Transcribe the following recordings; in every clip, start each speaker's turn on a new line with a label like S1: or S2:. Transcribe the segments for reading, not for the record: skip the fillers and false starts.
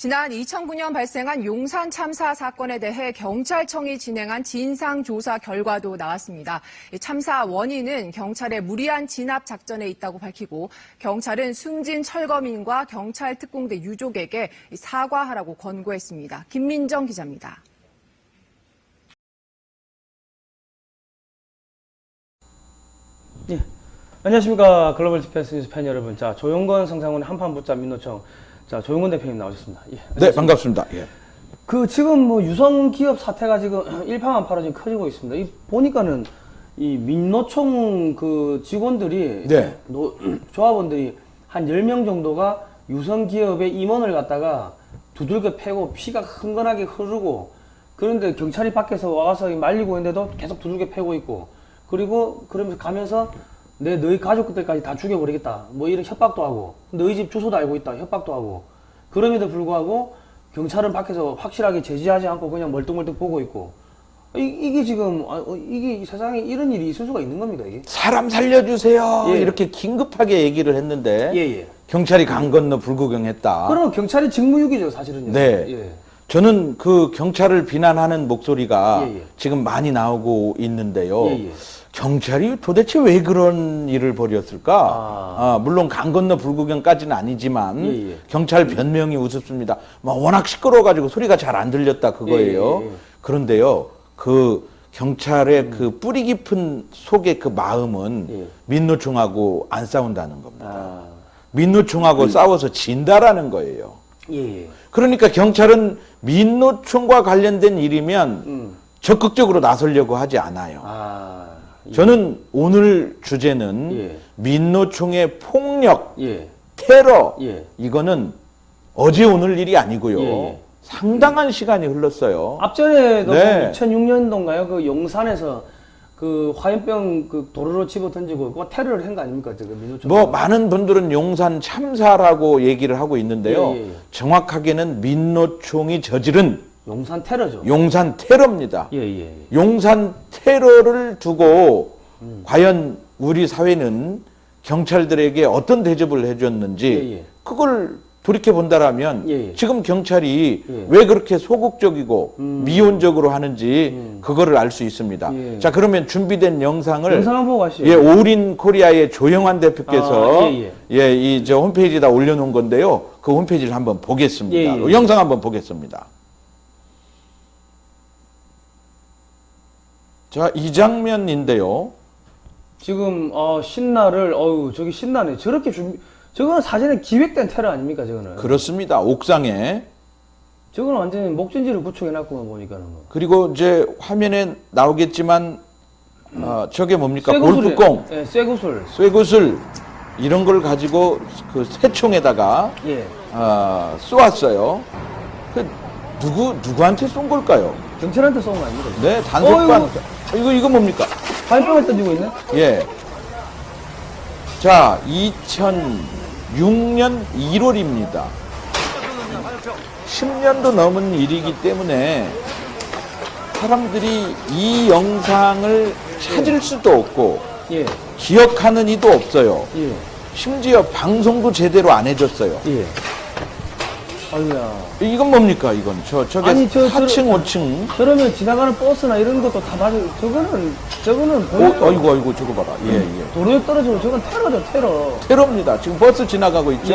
S1: 지난 2009년 발생한 용산 참사 사건에 대해 경찰청이 진행한 진상조사 결과도 나왔습니다. 참사 원인은 경찰의 무리한 진압 작전에 있다고 밝히고 경찰은 숨진 철거민과 경찰 특공대 유족에게 사과하라고 권고했습니다. 김민정 기자입니다.
S2: 예. 안녕하십니까. 글로벌 디펜스 뉴스 팬 여러분. 자, 조용건 성상훈 한판붙잡 민노총. 자, 조용건 대표님 나오셨습니다. 예.
S3: 네, 반갑습니다. 예.
S2: 지금 유성 기업 사태가 지금 일파만파로 지금 커지고 있습니다. 보니까는 이 민노총 직원들이,
S3: 네.
S2: 조합원들이 한 10명 정도가 유성 기업의 임원을 갖다가 두들겨 패고 피가 흥건하게 흐르고, 그런데 경찰이 밖에서 와서 말리고 있는데도 계속 두들겨 패고 있고, 그리고 그러면서 가면서 너희 가족들까지 다 죽여버리겠다. 뭐 이런 협박도 하고, 너희 집 주소도 알고 있다. 협박도 하고. 그럼에도 불구하고 경찰은 밖에서 확실하게 제지하지 않고 그냥 멀뚱멀뚱 보고 있고. 이게 지금, 이게 세상에 이런 일이 있을 수가 있는 겁니까, 이게?
S3: 사람 살려주세요.
S2: 예.
S3: 이렇게 긴급하게 얘기를 했는데
S2: 예.
S3: 경찰이 강 건너 불구경했다.
S2: 그러면 경찰이 직무유기죠, 사실은요.
S3: 네.
S2: 예.
S3: 저는 그 경찰을 비난하는 목소리가
S2: 예.
S3: 지금 많이 나오고 있는데요.
S2: 예.
S3: 경찰이 도대체 왜 그런 일을 벌였을까? 물론 강 건너 불구경까지는 아니지만
S2: 예.
S3: 경찰 변명이 우습습니다. 워낙 시끄러워가지고 소리가 잘 안 들렸다 그거예요.
S2: 예.
S3: 그런데요, 그 경찰의 그 뿌리 깊은 속의 그 마음은 민노총하고 안 싸운다는 겁니다. 민노총하고 싸워서 진다라는 거예요.
S2: 예.
S3: 그러니까 경찰은 민노총과 관련된 일이면 적극적으로 나서려고 하지 않아요. 저는 오늘 주제는 민노총의 폭력, 테러, 이거는 어제 오늘 일이 아니고요. 상당한 시간이 흘렀어요.
S2: 앞전에도
S3: 네.
S2: 2006년도인가요? 그 용산에서 그 화염병 도로로 집어 던지고 그거 테러를 한 거 아닙니까? 민노총.
S3: 많은 분들은 용산 참사라고 얘기를 하고 있는데요. 정확하게는 민노총이 저지른
S2: 용산 테러죠.
S3: 용산 테러입니다.
S2: 예.
S3: 용산 테러를 두고 과연 우리 사회는 경찰들에게 어떤 대접을 해줬는지 그걸 돌이켜 본다라면 지금 경찰이 왜 그렇게 소극적이고 미온적으로 하는지 그거를 알 수 있습니다. 자, 그러면 준비된 영상을
S2: 한번 보고 가시죠.
S3: 오린 코리아의 조영환 대표께서 저 홈페이지에다 올려놓은 건데요. 그 홈페이지를 한번 보겠습니다. 영상 한번 보겠습니다. 자, 이 장면인데요.
S2: 지금 신나를 저기 신나네. 저렇게 저거는 사전에 기획된 테러 아닙니까, 저거는?
S3: 그렇습니다. 옥상에.
S2: 저거는 완전히 목전지를 구축해놨구만, 보니까는.
S3: 그리고 이제 화면에 나오겠지만, 저게 뭡니까? 골프공.
S2: 예, 쇠구슬.
S3: 쇠구슬. 이런 걸 가지고 그 새총에다가, 쏘았어요. 누구한테 쏜 걸까요?
S2: 경찰한테 쏜 거 아닙니까?
S3: 네, 단속반. 이거 뭡니까?
S2: 화염병을 던지고 있네?
S3: 예. 자, 2006년 1월입니다. 10년도 넘은 일이기 때문에 사람들이 이 영상을 찾을 수도 없고 기억하는 이도 없어요. 심지어 방송도 제대로 안 해줬어요.
S2: 아유야.
S3: 이건 뭡니까, 이건? 저게
S2: 아니,
S3: 4층, 5층.
S2: 그러면 지나가는 버스나 이런 것도 다 맞아. 저거는
S3: 아이고, 저거 봐라.
S2: 도로에 떨어지고 저건 테러죠, 테러.
S3: 테러입니다. 지금 버스 지나가고 있죠?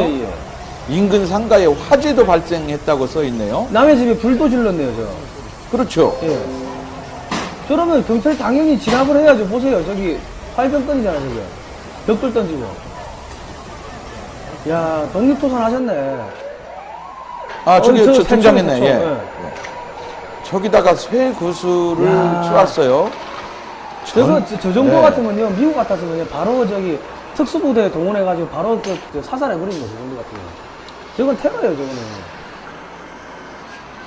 S3: 인근 상가에 화재도 발생했다고 써 있네요.
S2: 남의 집에 불도 질렀네요,
S3: 그렇죠.
S2: 저러면 경찰이 당연히 진압을 해야죠. 보세요, 저기 화염병 저기. 벽돌 던지고. 야, 독립투선 하셨네.
S3: 저기 등장했네. 저기다가 쇠구슬을 쏘았어요.
S2: 저 정도 같으면요, 미국 같았으면요, 바로 저기 특수부대 동원해가지고 바로 사살해버리는 거죠, 저 정도 같으면. 저건 테러예요, 저거는.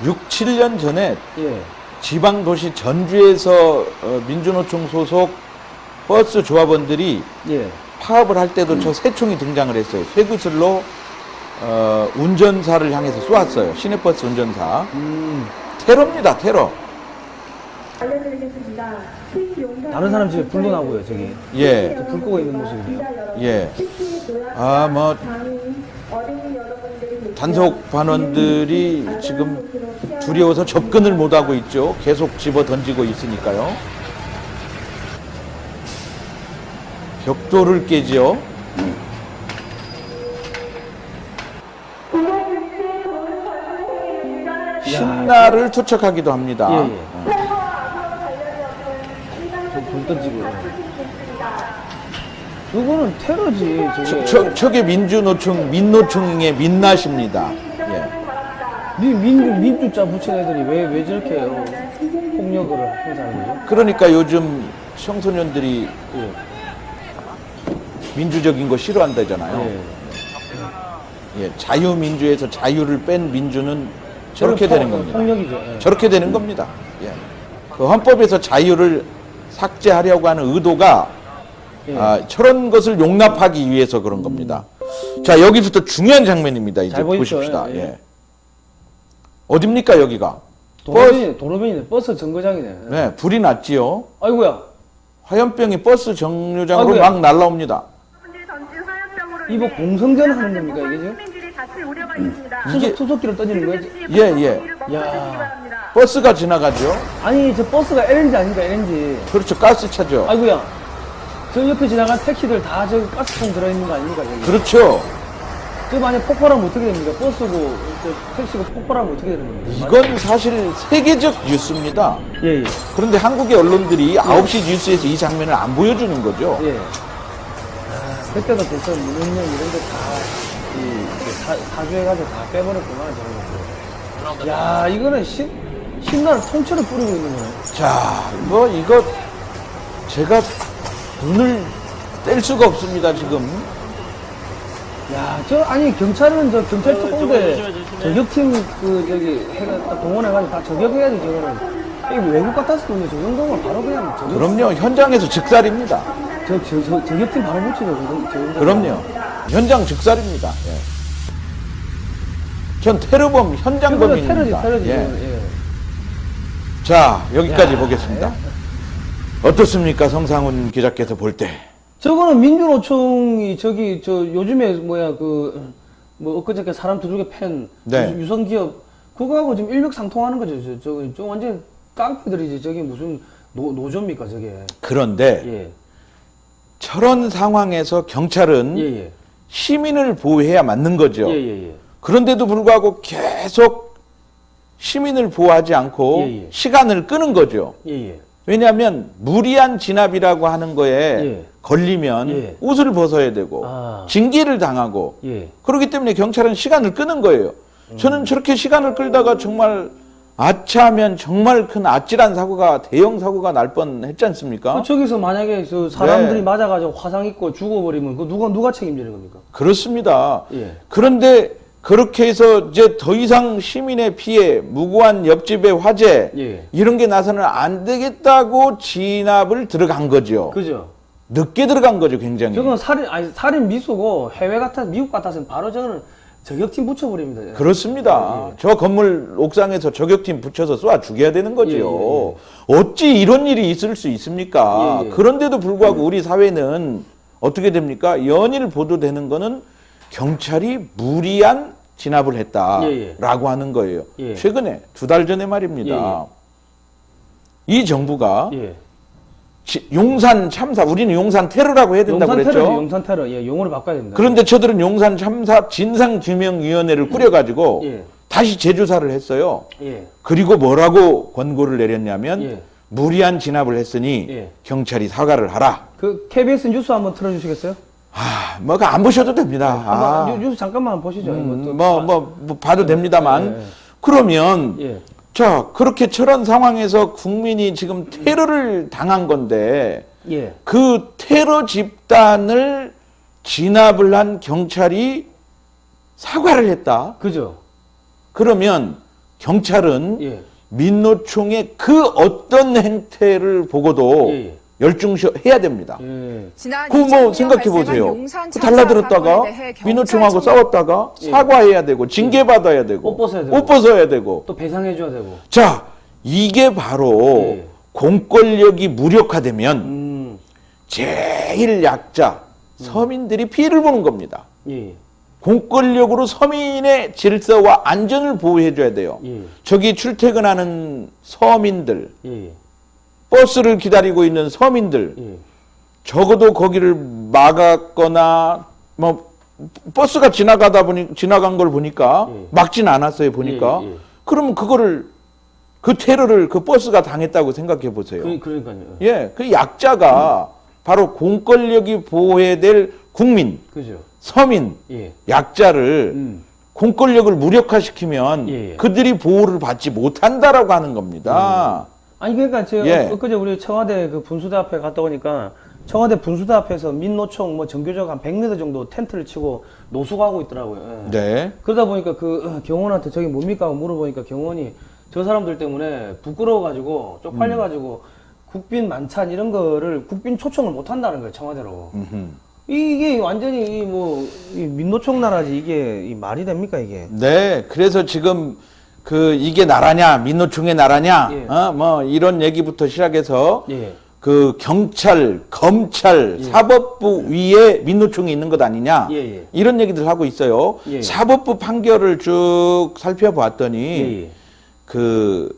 S3: 6, 7년 전에 지방도시 전주에서 민주노총 소속 버스 조합원들이 파업을 할 때도 저 새총이 등장을 했어요. 쇠구슬로 운전사를 향해서 쏘았어요. 시내버스 운전사. 테러입니다, 테러.
S2: 다른 사람 집에 불도 나고요, 저기. 불 끄고 있는 모습이요.
S3: 단속 반원들이 지금 두려워서 접근을 못하고 있죠. 계속 집어 던지고 있으니까요. 벽돌을 깨지요. 신나를 투척하기도 합니다.
S2: 예, 예. 불 던지고. 그거는 테러지.
S3: 저게 민노총의 민낯입니다. 예.
S2: 민주자 붙인 애들이 왜 저렇게 폭력을 행사하는 거죠?
S3: 그러니까 요즘 청소년들이
S2: 예.
S3: 민주적인 거 싫어한다잖아요.
S2: 예.
S3: 예, 자유민주에서 자유를 뺀 민주는 저렇게 되는 겁니다.
S2: 폭력이죠. 예.
S3: 저렇게 되는 겁니다. 예. 그 헌법에서 자유를 삭제하려고 하는 의도가
S2: 예.
S3: 저런 것을 용납하기 위해서 그런 겁니다. 자, 여기부터 중요한 장면입니다. 이제
S2: 잘 보이죠?
S3: 보십시다.
S2: 예.
S3: 예. 어딥니까 여기가?
S2: 도로변이네. 버스 정거장이네.
S3: 네, 불이 났지요.
S2: 아이고야.
S3: 화염병이 버스 정류장으로
S2: 아이고야.
S3: 막 날라옵니다.
S2: 이거 공성전 하는 겁니까 이게 지금?
S3: 이게-
S2: 투석기를 던지는 거지?
S3: 예, 예.
S2: 야.
S3: 버스가 지나가죠.
S2: 아니 저 버스가 LNG 아닙니까 LNG?
S3: 그렇죠. 가스차죠.
S2: 아이고야. 저 옆에 지나간 택시들 다 저 가스통 들어있는 거 아닙니까 저기?
S3: 그렇죠.
S2: 저 만약 폭발하면 어떻게 됩니까? 버스고 저 택시가 폭발하면 어떻게 되는 겁니까?
S3: 이건 사실 세계적 뉴스입니다.
S2: 예예.
S3: 그런데 한국의 언론들이 9시 뉴스에서 이 장면을 안 보여주는 거죠.
S2: 예. 아, 그때도 벌써 문흥령 이런 거 다 사주해가지고 다 빼버렸구나 저런 것들. 야 이거는 신나를 통째로 뿌리고 있는 거네.
S3: 자, 이거 제가 눈을 뗄 수가 없습니다, 지금.
S2: 야, 아니, 경찰은 경찰 특공대 저격팀 해가 딱 동원해가지고 다 저격해야지, 저거는. 이게 외국 같았으면 저 정도면 바로 그냥
S3: 그럼요, 현장에서 즉살입니다.
S2: 저격팀 바로 붙이죠, 저 정도.
S3: 그럼요. 현장 즉살입니다. 예. 전 테러범, 현장범입니다.
S2: 테러지.
S3: 예.
S2: 예.
S3: 자, 여기까지
S2: 야,
S3: 보겠습니다. 어떻습니까, 성상훈 기자께서 볼 때?
S2: 저거는 민주노총이 요즘에 엊그저께 사람 두들겨 팬
S3: 네.
S2: 유성기업 그거하고 지금 일맥상통하는 거죠. 저 완전 깡패들이지. 저게 무슨 노조입니까, 저게.
S3: 그런데
S2: 예.
S3: 저런 상황에서 경찰은
S2: 예.
S3: 시민을 보호해야 맞는 거죠.
S2: 예.
S3: 그런데도 불구하고 계속 시민을 보호하지 않고
S2: 예.
S3: 시간을 끄는 거죠.
S2: 예.
S3: 왜냐하면 무리한 진압이라고 하는 거에
S2: 예.
S3: 걸리면
S2: 예.
S3: 옷을 벗어야 되고 징계를 당하고
S2: 예.
S3: 그렇기 때문에 경찰은 시간을 끄는 거예요. 저는 저렇게 시간을 끌다가 정말 아차하면 정말 큰 아찔한 사고가 대형 사고가 날 뻔했지 않습니까?
S2: 저기서 만약에 사람들이
S3: 네.
S2: 맞아가지고 화상 입고 죽어버리면 그 누가 책임지는 겁니까?
S3: 그렇습니다.
S2: 예.
S3: 그런데 그렇게 해서 이제 더 이상 시민의 피해, 무고한 옆집의 화재
S2: 예.
S3: 이런 게 나서는 안 되겠다고 진압을 들어간 거죠.
S2: 그죠?
S3: 늦게 들어간 거죠, 굉장히.
S2: 저건 살인 미수고 미국 같았으면 바로 저거는 저격팀 붙여버립니다.
S3: 그렇습니다.
S2: 예.
S3: 저 건물 옥상에서 저격팀 붙여서 쏴 죽여야 되는 거죠.
S2: 예.
S3: 어찌 이런 일이 있을 수 있습니까?
S2: 예.
S3: 그런데도 불구하고 우리 사회는 어떻게 됩니까? 연일 보도되는 거는 경찰이 무리한 진압을 했다라고 하는 거예요.
S2: 예.
S3: 최근에 2달 전에 말입니다. 이 정부가
S2: 예.
S3: 용산 참사, 우리는 용산 테러라고 해야 된다고
S2: 용산
S3: 그랬죠.
S2: 테러죠. 용산 테러. 예, 용어를 바꿔야 됩니다.
S3: 그런데 저들은 용산 참사 진상규명위원회를 꾸려가지고
S2: 예.
S3: 다시 재조사를 했어요.
S2: 예.
S3: 그리고 뭐라고 권고를 내렸냐면
S2: 예.
S3: 무리한 진압을 했으니
S2: 예.
S3: 경찰이 사과를 하라.
S2: 그 KBS 뉴스 한번 틀어주시겠어요?
S3: 뭐가 안 보셔도 됩니다.
S2: 뉴스 잠깐만 보시죠.
S3: 뭐 봐도 됩니다만
S2: 예.
S3: 그러면
S2: 예.
S3: 자 그렇게 저런 상황에서 국민이 지금 테러를 당한 건데
S2: 예.
S3: 그 테러 집단을 진압을 한 경찰이 사과를 했다.
S2: 그죠?
S3: 그러면 경찰은
S2: 예.
S3: 민노총의 그 어떤 행태를 보고도
S2: 예.
S3: 열중해야 됩니다.
S2: 예.
S1: 지난
S3: 그
S1: 2000년
S3: 생각해 보세요.
S1: 발생한 용산
S3: 그
S1: 참사
S3: 달라들었다가
S1: 사건에 대해
S3: 민노총하고
S1: 경찰청이-
S3: 싸웠다가
S2: 예.
S3: 사과해야 되고 징계받아야 되고
S2: 옷 벗어야 되고.
S3: 옷 벗어야 되고
S2: 또 배상해줘야 되고.
S3: 자 이게 바로
S2: 예.
S3: 공권력이 무력화되면 제일 약자 서민들이 피해를 보는 겁니다.
S2: 예.
S3: 공권력으로 서민의 질서와 안전을 보호해줘야 돼요.
S2: 예.
S3: 저기 출퇴근하는 서민들,
S2: 예.
S3: 버스를 기다리고 있는 서민들,
S2: 예.
S3: 적어도 거기를 막았거나 뭐 버스가 지나간 걸 보니까
S2: 예.
S3: 막진 않았어요. 보니까.
S2: 예, 예.
S3: 그러면 그 테러를 그 버스가 당했다고 생각해 보세요.
S2: 그러니까요.
S3: 예, 그 약자가 바로 공권력이 보호해야 될 국민,
S2: 그죠.
S3: 서민,
S2: 예.
S3: 약자를 공권력을 무력화시키면
S2: 예, 예.
S3: 그들이 보호를 받지 못한다라고 하는 겁니다.
S2: 아니 그러니까 제가
S3: 예.
S2: 엊그제 우리 청와대 그 분수대 앞에 갔다 오니까 청와대 분수대 앞에서 민노총 뭐 정교적 한 100m 정도 텐트를 치고 노숙하고 있더라고요. 예.
S3: 네.
S2: 그러다 보니까 그 경호원한테 저기 뭡니까 하고 물어보니까 경호원이 저 사람들 때문에 부끄러워가지고 쪽팔려가지고 국빈 만찬 이런 거를 국빈 초청을 못 한다는 거예요, 청와대로. 이게 완전히 이 민노총 나라지 이게 이 말이 됩니까 이게?
S3: 네. 그래서 지금 이게 나라냐, 민노총의 나라냐,
S2: 예.
S3: 뭐 이런 얘기부터 시작해서
S2: 예.
S3: 그 경찰, 검찰, 사법부 위에 민노총이 있는 것 아니냐,
S2: 예, 예.
S3: 이런 얘기들 하고 있어요.
S2: 예.
S3: 사법부 판결을 쭉 살펴보았더니
S2: 예, 예.
S3: 그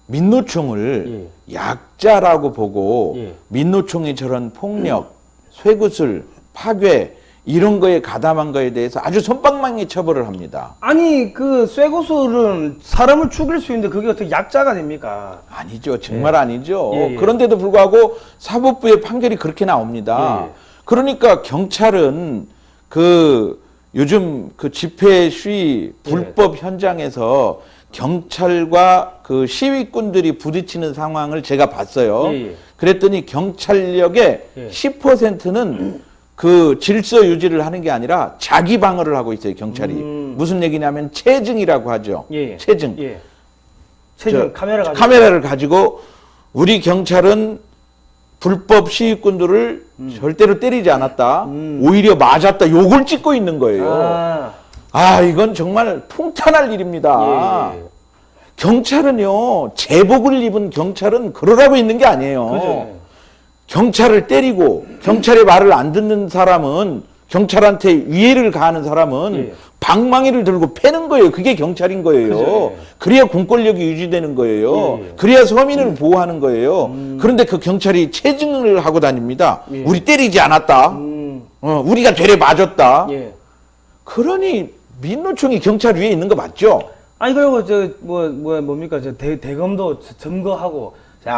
S3: 민노총을 약자라고 보고
S2: 예.
S3: 민노총이 저런 폭력, 쇠구슬, 파괴 이런 거에 가담한 거에 대해서 아주 솜방망이 처벌을 합니다.
S2: 아니 그 쇠고술은 사람을 죽일 수 있는데 그게 어떻게 약자가 됩니까?
S3: 아니죠. 정말 아니죠.
S2: 예, 예.
S3: 그런데도 불구하고 사법부의 판결이 그렇게 나옵니다.
S2: 예, 예.
S3: 그러니까 경찰은 요즘 그 집회 시위 불법 현장에서 경찰과 그 시위꾼들이 부딪히는 상황을 제가 봤어요.
S2: 예, 예.
S3: 그랬더니 경찰력의
S2: 예.
S3: 10%는 그 질서 유지를 하는 게 아니라 자기 방어를 하고 있어요, 경찰이. 무슨 얘기냐면 체증이라고 하죠.
S2: 예, 예.
S3: 체증.
S2: 예. 체증
S3: 저
S2: 카메라
S3: 를 가지고 우리 경찰은 불법 시위꾼들을 절대로 때리지 않았다. 오히려 맞았다. 욕을 찍고 있는 거예요. 이건 정말 통탄할 일입니다.
S2: 예, 예.
S3: 경찰은요, 제복을 입은 경찰은 그러라고 있는 게 아니에요.
S2: 그죠.
S3: 경찰을 때리고 경찰의 말을 안 듣는 사람은 경찰한테 위해를 가하는 사람은
S2: 예.
S3: 방망이를 들고 패는 거예요. 그게 경찰인 거예요.
S2: 그죠.
S3: 그래야 공권력이 유지되는 거예요.
S2: 예, 예.
S3: 그래야 서민을 보호하는 거예요. 그런데 그 경찰이 체증을 하고 다닙니다.
S2: 예.
S3: 우리 때리지 않았다. 우리가 되레 맞았다.
S2: 예.
S3: 그러니 민노총이 경찰 위에 있는 거 맞죠?
S2: 아니 그리고 뭡니까 대검도 점거하고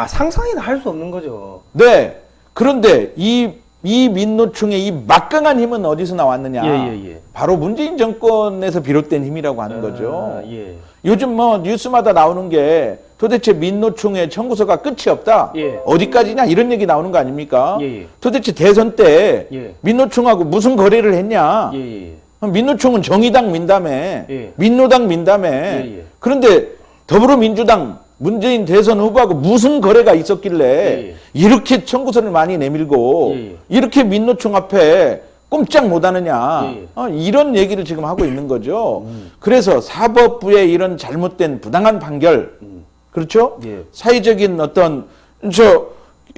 S2: 상상이나 할 수 없는 거죠.
S3: 네. 그런데 이 민노총의 이 막강한 힘은 어디서 나왔느냐?
S2: 예.
S3: 바로 문재인 정권에서 비롯된 힘이라고 하는 거죠.
S2: 예.
S3: 요즘 뭐 뉴스마다 나오는 게 도대체 민노총의 청구서가 끝이 없다.
S2: 예.
S3: 어디까지냐 이런 얘기 나오는 거 아닙니까?
S2: 예.
S3: 도대체 대선 때
S2: 예.
S3: 민노총하고 무슨 거래를 했냐?
S2: 예.
S3: 민노총은 정의당 민다며,
S2: 예.
S3: 민노당 민다며.
S2: 예.
S3: 그런데 더불어민주당 문재인 대선 후보하고 무슨 거래가 있었길래
S2: 예.
S3: 이렇게 청구서를 많이 내밀고
S2: 예.
S3: 이렇게 민노총 앞에 꼼짝 못하느냐
S2: 예.
S3: 이런 얘기를 지금 하고 있는 거죠. 그래서 사법부의 이런 잘못된 부당한 판결, 그렇죠?
S2: 예.
S3: 사회적인 어떤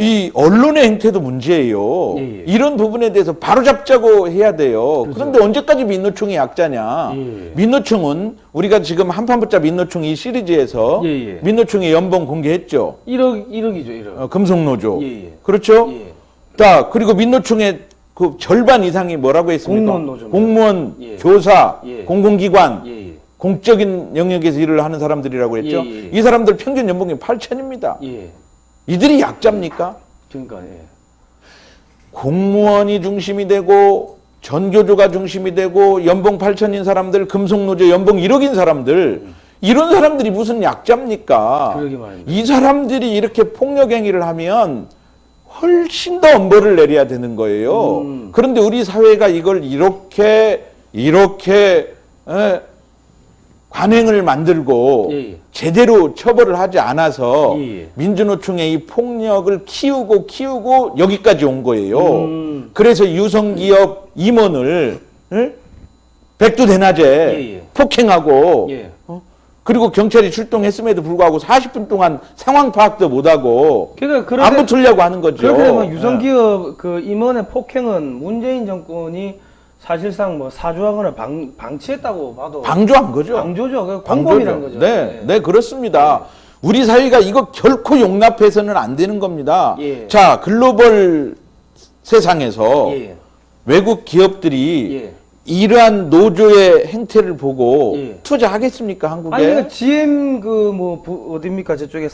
S3: 이 언론의 행태도 문제예요.
S2: 예.
S3: 이런 부분에 대해서 바로잡자고 해야 돼요.
S2: 그렇죠.
S3: 그런데 언제까지 민노총이 약자냐?
S2: 예.
S3: 민노총은 우리가 지금 한판붙자 민노총 이 시리즈에서
S2: 예.
S3: 민노총의 연봉 공개했죠.
S2: 1억이죠, 1억.
S3: 금속노조.
S2: 예.
S3: 그렇죠?
S2: 예.
S3: 자, 그리고 민노총의 그 절반 이상이 뭐라고 했습니까?
S2: 공무원 노조입니다.
S3: 공무원,
S2: 예.
S3: 교사,
S2: 예.
S3: 공공기관,
S2: 예.
S3: 공적인 영역에서 일을 하는 사람들이라고 했죠.
S2: 예.
S3: 이 사람들 평균 연봉이 8천입니다.
S2: 예.
S3: 이들이 약자입니까?
S2: 그러니까 예.
S3: 공무원이 중심이 되고 전교조가 중심이 되고 연봉 8천인 사람들, 금속노조 연봉 1억인 사람들 이런 사람들이 무슨 약자입니까?
S2: 그러게 말입니다.
S3: 이 사람들이 이렇게 폭력 행위를 하면 훨씬 더 엄벌을 내려야 되는 거예요. 그런데 우리 사회가 이걸 이렇게 관행을 만들고
S2: 예.
S3: 제대로 처벌을 하지 않아서
S2: 예.
S3: 민주노총의 이 폭력을 키우고 여기까지 온 거예요. 그래서 유성기업 임원을 백두대낮에
S2: 예.
S3: 폭행하고
S2: 예.
S3: 그리고 경찰이 출동했음에도 불구하고 40분 동안 상황 파악도 못하고
S2: 그러니까
S3: 안 붙으려고 하는 거죠.
S2: 그렇게 되면 유성기업 그 임원의 폭행은 문재인 정권이 사실상 뭐 사주하거나 방치했다고 봐도
S3: 방조한 거죠.
S2: 방조죠. 그 공범이라는 거죠.
S3: 네, 네, 그렇습니다. 우리 사회가 이거 결코 용납해서는 안 되는 겁니다.
S2: 예.
S3: 자, 글로벌 세상에서
S2: 예.
S3: 외국 기업들이
S2: 예.
S3: 이러한 노조의 행태를 보고
S2: 예.
S3: 투자하겠습니까, 한국에?
S2: 아니 그러니까 GM 그 뭐 어딥니까 저쪽에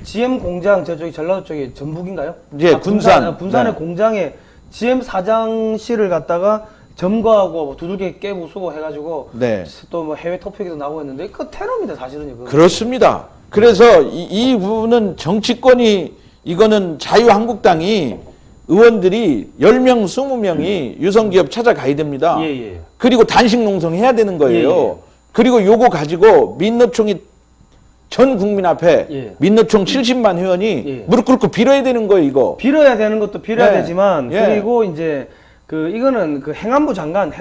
S2: GM 공장 저쪽에 전라도 쪽에 전북인가요?
S3: 예, 군산.
S2: 군산의
S3: 네.
S2: 공장에 GM 사장실을 갖다가 점거하고 뭐 두들겨 깨부수고 해가지고
S3: 네.
S2: 또 뭐 해외 토픽에도 나오고 했는데 그 테러입니다 사실은 이거.
S3: 그렇습니다. 그래서 이 부분은 정치권이 이거는 자유한국당이 의원들이 10명, 20명이 유성기업 찾아가야 됩니다.
S2: 예, 예.
S3: 그리고 단식 농성해야 되는 거예요.
S2: 예, 예.
S3: 그리고 요거 가지고 민노총이 전 국민 앞에
S2: 예.
S3: 민노총 70만 회원이
S2: 예.
S3: 무릎 꿇고 빌어야 되는 거예요, 이거.
S2: 빌어야 되는 것도 빌어야
S3: 네.
S2: 되지만
S3: 예.
S2: 그리고 이제 그 이거는 그 행안부 장관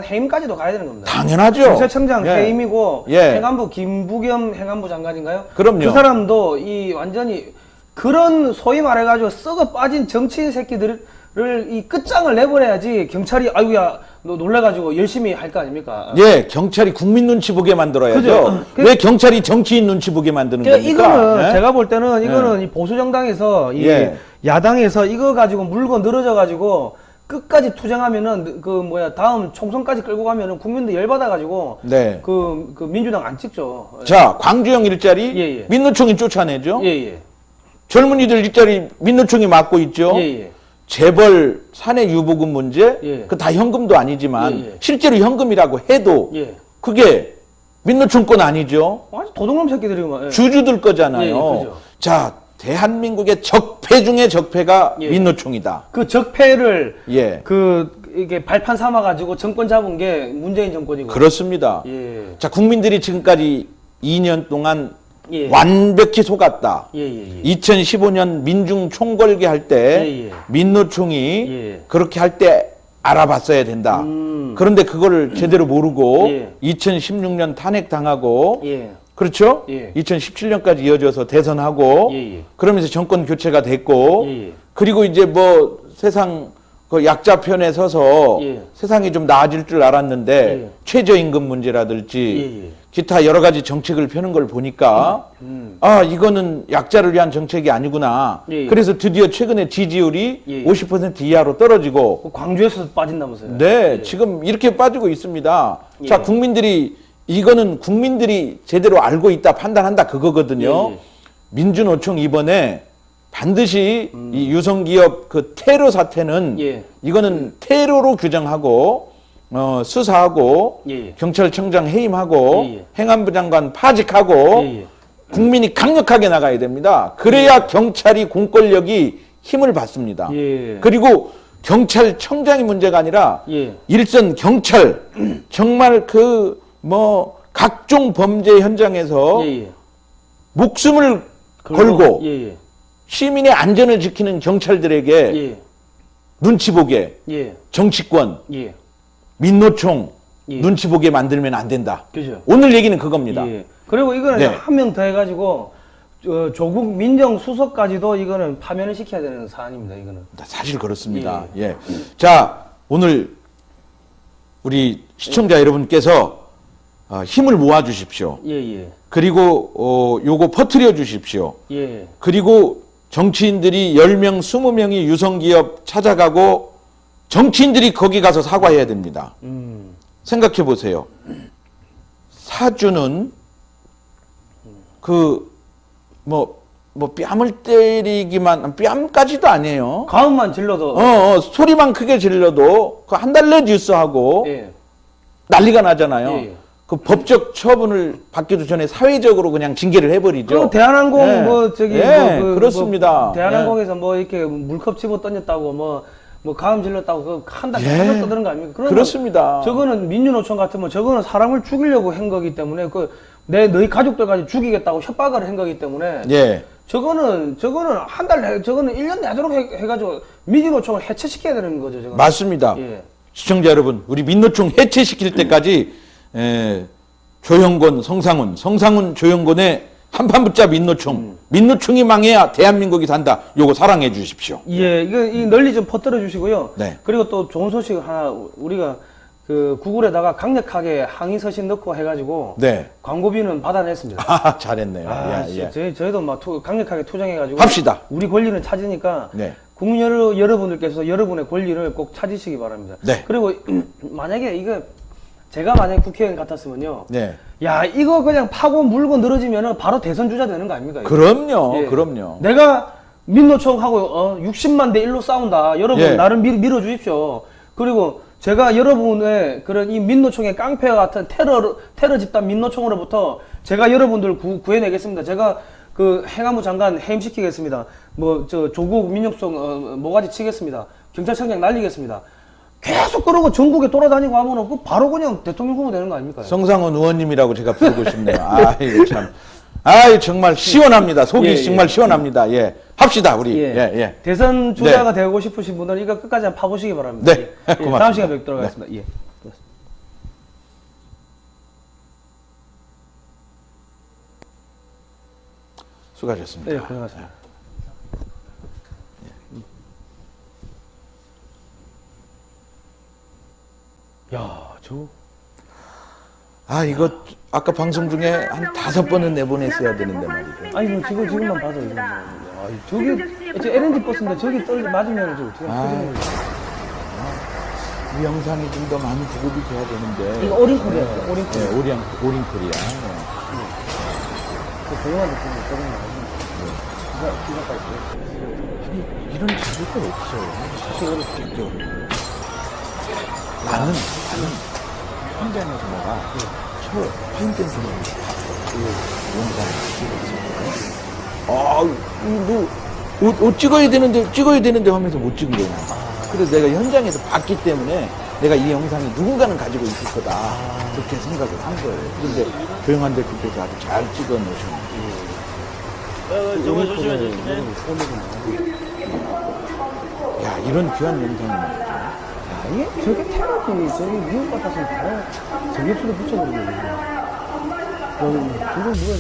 S2: 해임까지도 가야 되는 겁니다.
S3: 당연하죠.
S2: 경찰청장
S3: 예.
S2: 해임이고
S3: 예.
S2: 행안부 김부겸 행안부 장관인가요?
S3: 그럼요.
S2: 그 사람도 이 완전히 그런 소위 말해가지고 썩어 빠진 정치인 새끼들을 이 끝장을 내보내야지 경찰이 아유야 너 놀래가지고 열심히 할 거 아닙니까?
S3: 예, 경찰이 국민 눈치 보게 만들어야죠.
S2: 그죠.
S3: 왜 경찰이 정치인 눈치 보게 만드는
S2: 그러니까
S3: 겁니까?
S2: 이거는
S3: 예?
S2: 제가 볼 때는 이거는 이 보수 정당에서 이
S3: 예.
S2: 야당에서 이거 가지고 물고 늘어져 가지고 끝까지 투쟁하면은 그 뭐야 다음 총선까지 끌고 가면은 국민들 열받아 가지고
S3: 네.
S2: 그 민주당 안 찍죠.
S3: 자, 광주형 일자리
S2: 예, 예.
S3: 민노총이 쫓아내죠.
S2: 예예
S3: 젊은이들 일자리 민노총이 맡고 있죠.
S2: 예예
S3: 재벌 사내 유보금 문제,
S2: 예.
S3: 그 다 현금도 아니지만
S2: 예, 예.
S3: 실제로 현금이라고 해도
S2: 예.
S3: 그게 민노총 건 아니죠.
S2: 아주 도둑놈 새끼들이구만. 예.
S3: 주주들 거잖아요.
S2: 예, 예, 그죠.
S3: 자, 대한민국의 적폐 중에 적폐가
S2: 예.
S3: 민노총이다.
S2: 그 적폐를
S3: 예.
S2: 이게 발판 삼아 가지고 정권 잡은 게 문재인 정권이고.
S3: 그렇습니다.
S2: 예.
S3: 자, 국민들이 지금까지 2년 동안
S2: 예.
S3: 완벽히 속았다.
S2: 예예예.
S3: 2015년 민중 총궐기 할 때
S2: 예, 예.
S3: 민노총이
S2: 예.
S3: 그렇게 할 때 알아봤어야 된다. 그런데 그거를 제대로 모르고
S2: 예.
S3: 2016년 탄핵당하고
S2: 예.
S3: 그렇죠?
S2: 예.
S3: 2017년까지 이어져서 대선하고
S2: 예, 예.
S3: 그러면서 정권 교체가 됐고
S2: 예, 예.
S3: 그리고 이제 뭐 세상 그 약자 편에 서서
S2: 예.
S3: 세상이 좀 나아질 줄 알았는데
S2: 예.
S3: 최저임금 문제라든지
S2: 예, 예.
S3: 기타 여러 가지 정책을 펴는 걸 보니까 아 이거는 약자를 위한 정책이 아니구나.
S2: 예, 예.
S3: 그래서 드디어 최근에 지지율이
S2: 예, 예.
S3: 50% 이하로 떨어지고
S2: 그 광주에서 빠진다면서요?
S3: 네 지금 이렇게 빠지고 있습니다.
S2: 예.
S3: 자 국민들이 이거는 국민들이 제대로 알고 있다 판단한다 그거거든요.
S2: 예, 예.
S3: 민주노총 이번에 반드시 이 유성기업 그 테러 사태는
S2: 예.
S3: 이거는 테러로 규정하고 수사하고
S2: 예, 예.
S3: 경찰청장 해임하고
S2: 예, 예.
S3: 행안부 장관 파직하고
S2: 예, 예.
S3: 국민이 강력하게 나가야 됩니다. 그래야 경찰이 공권력이 힘을 받습니다.
S2: 예.
S3: 그리고 경찰청장이 문제가 아니라
S2: 예.
S3: 일선 경찰 정말 그 뭐 각종 범죄 현장에서
S2: 예, 예.
S3: 목숨을 걸고
S2: 예, 예.
S3: 시민의 안전을 지키는 경찰들에게
S2: 예.
S3: 눈치 보게
S2: 예.
S3: 정치권
S2: 예.
S3: 민노총
S2: 예.
S3: 눈치 보게 만들면 안 된다.
S2: 그죠.
S3: 오늘 얘기는 그겁니다.
S2: 예. 그리고 이거는
S3: 네.
S2: 한 명 더 해가지고 조국 민정수석까지도 이거는 파면을 시켜야 되는 사안입니다. 이거는.
S3: 사실 그렇습니다. 예. 자, 오늘 우리 시청자 여러분께서 힘을 모아 주십시오.
S2: 예, 예.
S3: 그리고 요거 퍼뜨려 주십시오.
S2: 예.
S3: 그리고 정치인들이 10명, 20명이 유성기업 찾아가고 정치인들이 거기 가서 사과해야 됩니다. 생각해 보세요. 사주는 뺨을 때리기만, 뺨까지도 아니에요.
S2: 가음만 질러도.
S3: 소리만 크게 질러도 그 한 달 내 뉴스하고
S2: 예.
S3: 난리가 나잖아요.
S2: 예.
S3: 그 법적 처분을 받기도 전에 사회적으로 그냥 징계를 해버리죠.
S2: 그 대한항공
S3: 예.
S2: 뭐 저기
S3: 예, 그렇습니다.
S2: 대한항공에서 뭐 이렇게 물컵 집어 던졌다고 뭐 가음 질렀다고 그 한달
S3: 예.
S2: 계속 떠드는 거 아닙니까? 그러면
S3: 그렇습니다.
S2: 저거는 민주노총 같으면 저거는 사람을 죽이려고 한 거기 때문에 너희 가족들까지 죽이겠다고 협박을 한 거기 때문에
S3: 예.
S2: 저거는 저거는 1년 내도록 해가지고 민주노총을 해체시켜야 되는 거죠. 저거는.
S3: 맞습니다.
S2: 예.
S3: 시청자 여러분, 우리 민노총 해체시킬 때까지 조영권, 성상훈 조영권의 한판 붙자 민노총. 민노총이 망해야 대한민국이 산다. 요거 사랑해 주십시오.
S2: 예, 이 널리 좀 퍼뜨려 주시고요.
S3: 네.
S2: 그리고 또 좋은 소식 하나 우리가 그 구글에다가 강력하게 항의 서신 넣고 해가지고
S3: 네.
S2: 광고비는 받아냈습니다.
S3: 아, 잘했네요.
S2: 아,
S3: 예, 예.
S2: 저희도 막 강력하게 투쟁해가지고
S3: 합시다.
S2: 우리 권리는 찾으니까
S3: 네.
S2: 국민 여러분들께서 여러분의 권리를 꼭 찾으시기 바랍니다.
S3: 네.
S2: 그리고 만약에 이거 제가 만약 국회의원 같았으면요.
S3: 네.
S2: 야, 이거 그냥 파고 물고 늘어지면은 바로 대선 주자 되는 거 아닙니까? 이거?
S3: 그럼요.
S2: 예.
S3: 그럼요.
S2: 내가 민노총하고 60만 대 1로 싸운다. 여러분
S3: 예.
S2: 나를 밀어주십시오. 그리고 제가 여러분의 그런 이 민노총의 깡패와 같은 테러 집단 민노총으로부터 제가 여러분들 구해내겠습니다. 제가 그 행안부 장관 해임시키겠습니다. 뭐 저 조국 민족성 모가지 치겠습니다. 경찰청장 날리겠습니다. 계속 그러고 전국에 돌아다니고 하면은 그 바로 그냥 대통령 후보 되는 거 아닙니까?
S3: 성상훈 의원님이라고 제가 부르고 싶네요. 아이고 참. 아이 정말 시원합니다. 속이
S2: 예,
S3: 정말
S2: 예.
S3: 시원합니다. 예. 합시다 우리.
S2: 예.
S3: 예, 예.
S2: 대선 주자가 되고 싶으신 분들은 이거 끝까지 한번 파보시기 바랍니다.
S3: 네.
S2: 예.
S3: 고맙습니다.
S2: 다음 시간에 뵙도록 하겠습니다. 예.
S3: 수고하셨습니다.
S2: 네, 고생하셨습니다. 야,
S3: 아 이거 아까 방송 중에 한 5번은 내보냈어야 되는데 말이죠.
S2: 아니 뭐 지금만 봐도 이거 뭐, 저기 LNG 버스인데 저기 떨어져 맞으면 저 어떻게 터지는 거지?
S3: 이 영상이 좀 더 많이 구급이 돼야 되는데.
S2: 이거 오링코리아, 오링코리아.
S3: 네, 오링코리아.
S2: 그 조용한데 지금 저런 기사까지.
S3: 아니 이런 잡을 건 없어요. 진짜. 나는 현장에서 내가 저 파인된 소리를 영상을 찍었어. 옷 찍어야 되는데 하면서 못 찍은 거야. 그래서 내가 현장에서 봤기 때문에 내가 이 영상이 누군가는 가지고 있을 거다. 그렇게 생각을 한 거예요. 그런데 조영한 대표께서 아주 잘 찍어 놓으셨는데.
S4: 정말 조심해주시네.
S3: 야, 이런 귀한 영상이
S2: 이게 저게 테러지, 저게 미국 같았으면 바로 저격수를 붙여버리는 거지. 저걸 누가